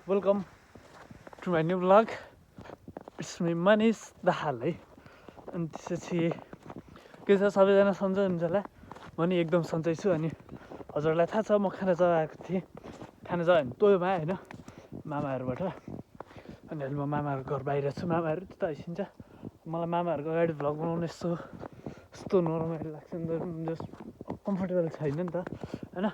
Welcome to my new vlog. It's me Manish Dahal है अनि त्यसपछि के छ सबैजना सन्चै हुनुहुन्छ होला म नि एकदम सन्चै छु अनि हजुरलाई थाहा छ म खाना जग्गा आएको थिएँ खाना जग्गा होइन तोयोमा होइन मामाहरूबाट अनि अहिले म मामाहरूको घर बाहिर छु मामाहरू त्यता आइसिन्छ मलाई मामाहरूको अगाडि भ्लग बनाउनु यस्तो नरमाइलो लाग्छ नि त जस्ट कम्फर्टेबल छैन नि त हैन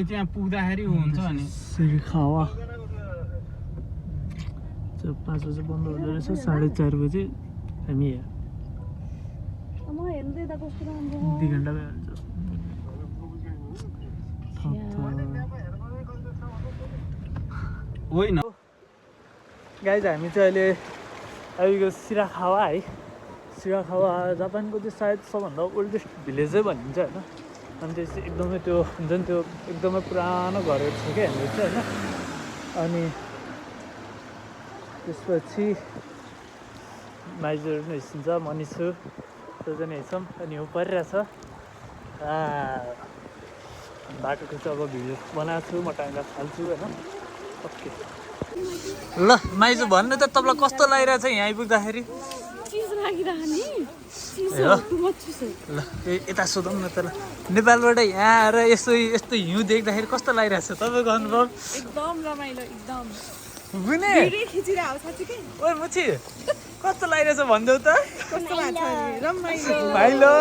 त्यहाँ पुग्दाखेरि हुन्छ अनि सिरी खावा त्यो 5 बजे बन्द हुँदो रहेछ 4:30 बजे हामी यहाँ 2 घन्टा भइहाल्छ होइन गाइज हामी चाहिँ अहिले आइगयो सिराखावा है सिराखावा जापानको चाहिँ सायद सबभन्दा ओल्डेस्ट भिलेजै भनिन्छ होइन अनि त्यसपछि एकदमै त्यो हुन्छ नि त्यो एकदमै पुरानो घरहरू छ क्या हाम्रो चाहिँ होइन अनि त्यसपछि माइजूहरू पनि हिँड्छ मनी छु सबैजना हिँड्छौँ अनि यो परिरहेछ बाटोको चाहिँ अब भिडियो बनाएको छु म टाइमलाई फाल्छु होइन ओके ल माइजू भन्नु त तपाईँलाई कस्तो लागिरहेछ यहाँ आइपुग्दाखेरि ल यता सोधौँ न त ल नेपालबाट यहाँ आएर यस्तो हिउँ देख्दाखेरि कस्तो लागिरहेछ तपाईँको अनुभव एकदम रमाइलो एकदम बुने ओ मुछि कस्तो लागिरहेछ भनिदेऊ त रमाइलो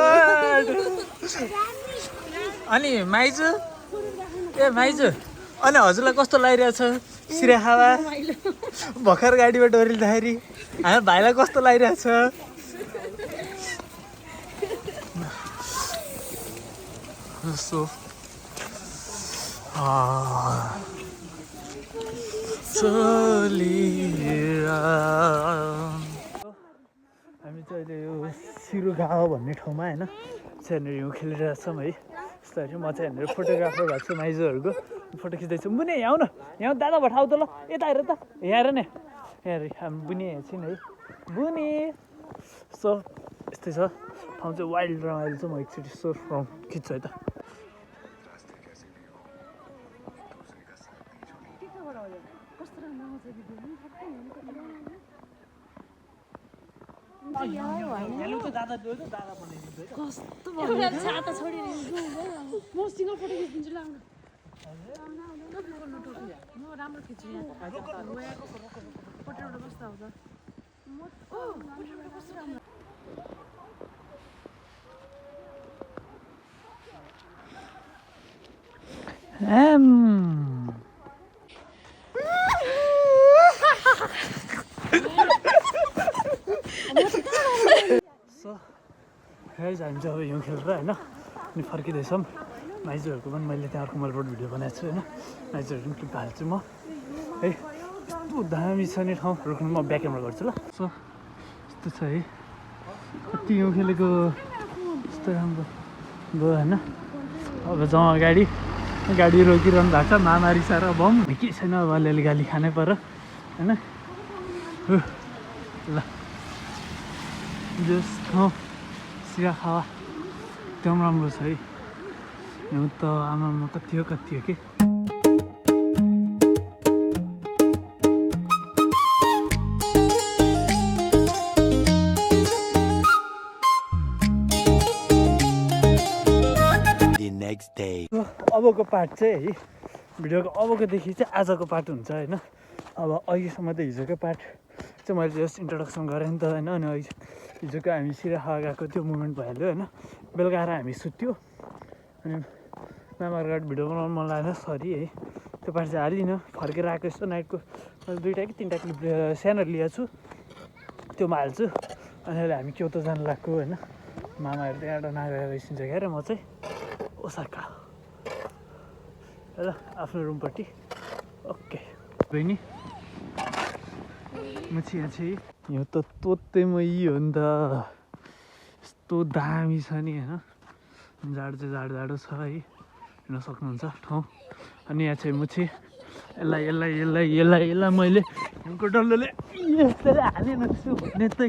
अनि माइजू ए माइजू अनि हजुरलाई कस्तो लागिरहेछ सिराखावा भर्खर गाडीबाट ओरिँदाखेरि हामी भाइलाई कस्तो लागिरहेछ So, हामी चाहिँ अहिले यो सिरुगावा भन्ने ठाउँमा होइन चाहिँ हिउँ खेलिरहेछौँ है यस्तोहरू म चाहिँ यहाँनिर फोटोग्राफर भएको छु माइजूहरूको फोटो खिच्दैछु बुने यहाँ आउन यहाँ दादा भठाउ त ल यता हेर त यहाँ हेर न यहाँ हेर हामी बुने यहाँ छिन् है बुने सो यस्तै छ ठाउँ चाहिँ वाइल्ड रमाइलो छ म एकचोटि सो खिच्छु है त राम्रो खिच्छु फोटोबाट बस्दा हुँदा सो गाइज हामी चाहिँ अब हिउँ खेलेर होइन अनि फर्किँदैछौँ माइजूहरूको पनि मैले त्यहाँ अर्को रोड भिडियो बनाएको छु होइन माइजूहरू पनि क्लिप हाल्छु म है यस्तो दामी छ नि ठाउँ रोक्नु म ब्याक क्यामेरा गर्छु ल सो यस्तो छ है कति हिउँ खेलेको यस्तो राम्रो गयो होइन अब जाउँ अगाडि गाडी रोकिरहनु भएको छ मामा रिसाएर बम के छैन अब अलिअलि गाली खानै पर्यो हैन ल जस ठाउँ सिरा खावा एकदम राम्रो छ है यो त आमामा कति हो के अबको पार्ट चाहिँ है भिडियोको अबकोदेखि चाहिँ आजको पार्ट हुन्छ होइन अब अहिलेसम्म त हिजोकै पार्ट चाहिँ मैले जस्ट इन्ट्रोडक्सन गरेँ नि त होइन अनि हिजोको हामी सिरा खावा गएको त्यो मुभमेन्ट भइहाल्यो होइन बेलुका आएर हामी सुत्यो अनि मामाको भिडियो बनाउनु मन लागेन सरी है त्यो पार्ट चाहिँ हालिनँ फर्केर आएको यस्तो नाइटको मैले 2टा कि 3टा क्लिप सानो लिएको छु त्यो म हाल्छु अनि अहिले हामी क्योतो जानु लाग्यो होइन मामाहरू त्यहाँबाट नागेर एकछिन चाहिँ र म चाहिँ ओसाका ल आफ्नो रुमपट्टि ओके बहिनी म चाहिँ यहाँ चाहिँ यो त तोतेमै हो नि त यस्तो दामी छ नि होइन जाडो चाहिँ जाडो छ है हेर्न सक्नुहुन्छ ठाउँ अनि यहाँ चाहिँ म चाहिँ यसलाई मैले हिउँको डल्लोले यसरी हालेन छु भने त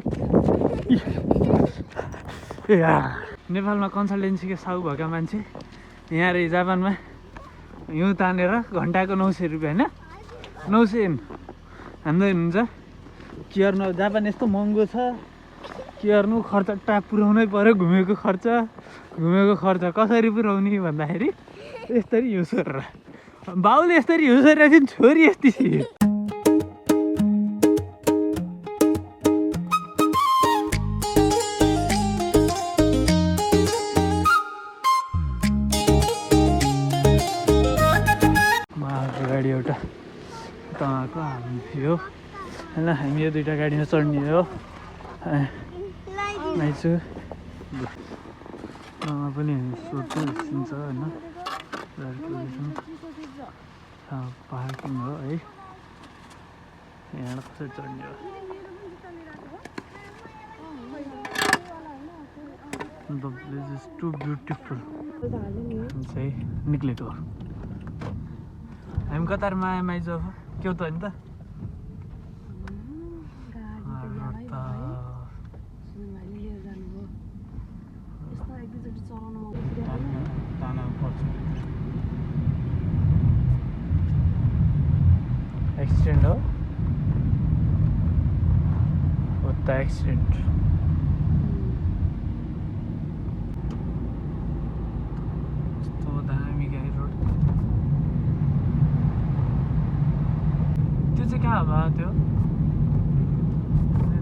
नेपालमा कन्सल्टेन्सीको साहु भएका मान्छे यहाँ रे जापानमा हिउँ तानेर घन्टाको 900 रुपियाँ होइन 900 येन हान्दै हुनुहुन्छ के गर्नु जापान यस्तो महँगो छ के गर्नु खर्च पुऱ्याउनै पऱ्यो घुमेको खर्च कसरी पुऱ्याउने भन्दाखेरि यस्तरी हिउँ सोरेर बाउले यस्तरी हिउँ सोरेर छोरी यस्तै गाडी एउटा तँको हामी थियो होइन हामी यो 2टा गाडीमा चढ्ने हो आइछु तँमा पनि सोध्छु निस्किन्छ होइन पार्किङ हो है यहाँबाट कसरी चढ्ने हो The place is too beautiful चाहिँ निक्लेको हामी कतारमा आयौँ आइज अब क्योतो होइन त एक्सिडेन्ट हो त एक्सिडेन्ट यस्तो दामी गाई रोड त्यो चाहिँ कहाँ भयो त्यो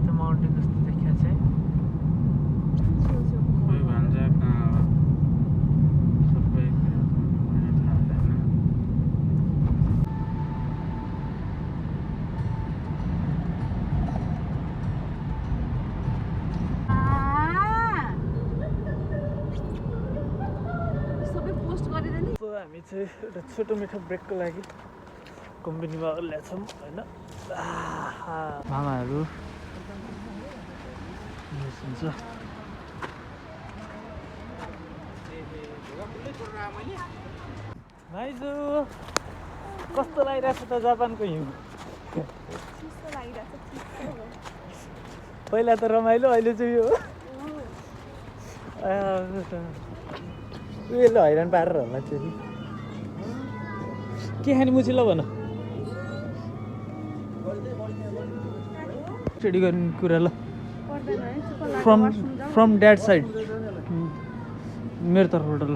त माउन्टेन जस्तो देखिया चाहिँ कोही भन्छ कहाँ हो सबै थाहा छैन हामी चाहिँ एउटा छोटो मिठो ब्रेकको लागि कम्पनीमा ल्याउँछौँ होइन मामाहरू हुन्छ भाइजू कस्तो लागिरहेको छ त जापानको हिउँ पहिला त रमाइलो अहिले चाहिँ यो उयोले हैरान पारेर होला फेरि के खाने मुची ल भन स्टडी गर्ने कुरा ल फ्रम ड्याड साइड मेरो तर्फबाट ल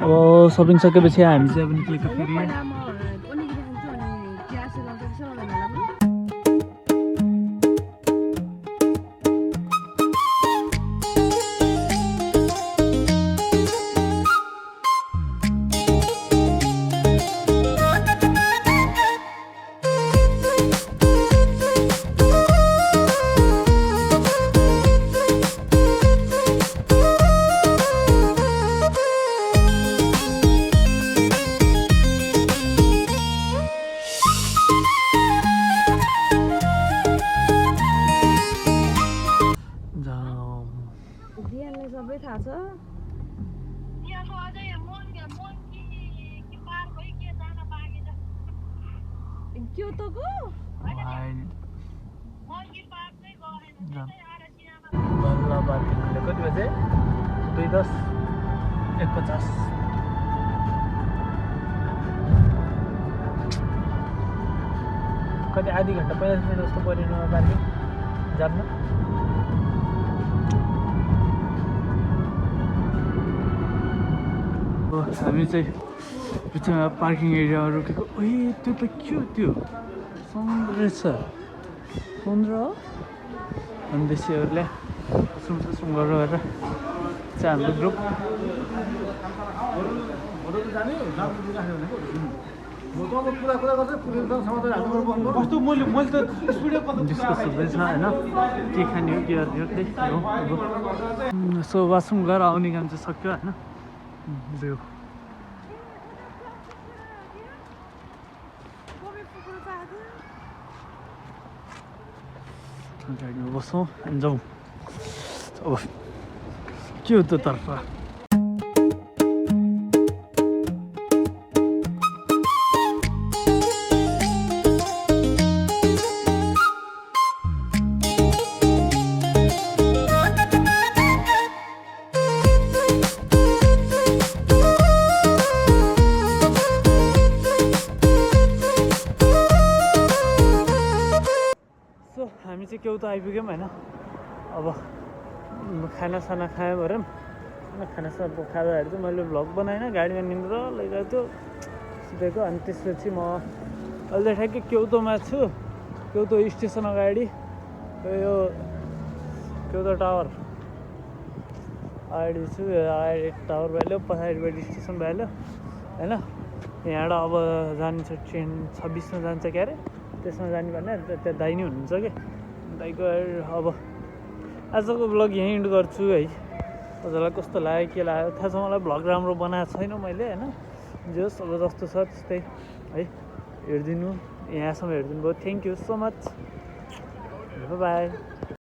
अब सपिङ सकेपछि हामी चाहिँ अब निक्लेको फेरि क्योतोको बल्ल पार्किङ अहिले कति बजे 2:10 1:50 कति आधी घन्टा 45 मिनट जस्तो परेन पार्किङ जान्न हामी चाहिँ बिचमा पार्किङ एरियामा रोकेको ओइ त्यो त के हो त्यो समुद्र रहेछ समुद्र हो अनि देशीहरूले सुम गरेर चाहिँ हाम्रो ग्रुप डिस्कस हुँदैछ होइन के खाने हो के गर्ने हो त्यही हो अब सो वासरुम गएर आउने काम चाहिँ सक्यो होइन बिउ गाडीमा बसौँ अनि जाउँ अब के हो त्योतर्फ हामी चाहिँ केउ त आइपुग्यौँ होइन अब खानासाना खायौँ भरौँ होइन खानासाना खाँदाखेरि चाहिँ मैले भ्लग बनाएन गाडीमा निन्द्रा लैरहेको थियो सुतेको अनि त्यसपछि म अहिले ठ्याक्कै केउतोमा छु केउतो स्टेसन अगाडि यो केउतो टावर अगाडि छु अगाडि टावर भइहाल्यो पछाडिपट्टि स्टेसन भइहाल्यो होइन यहाँबाट अब जान्छ ट्रेन 26मा जान्छ क्या अरे त्यसमा जाने भने त्यहाँ दाहिने हुनुहुन्छ कि दाइको अब आजको भ्लग यहीँ इन्ड गर्छु है हजुरलाई कस्तो लाग्यो के लाग्यो थाहा छ मलाई भ्लग राम्रो बनाएको छैन मैले होइन जे होस् अब जस्तो छ त्यस्तै है हेरिदिनु यहाँसम्म हेरिदिनु भयो thank you so much by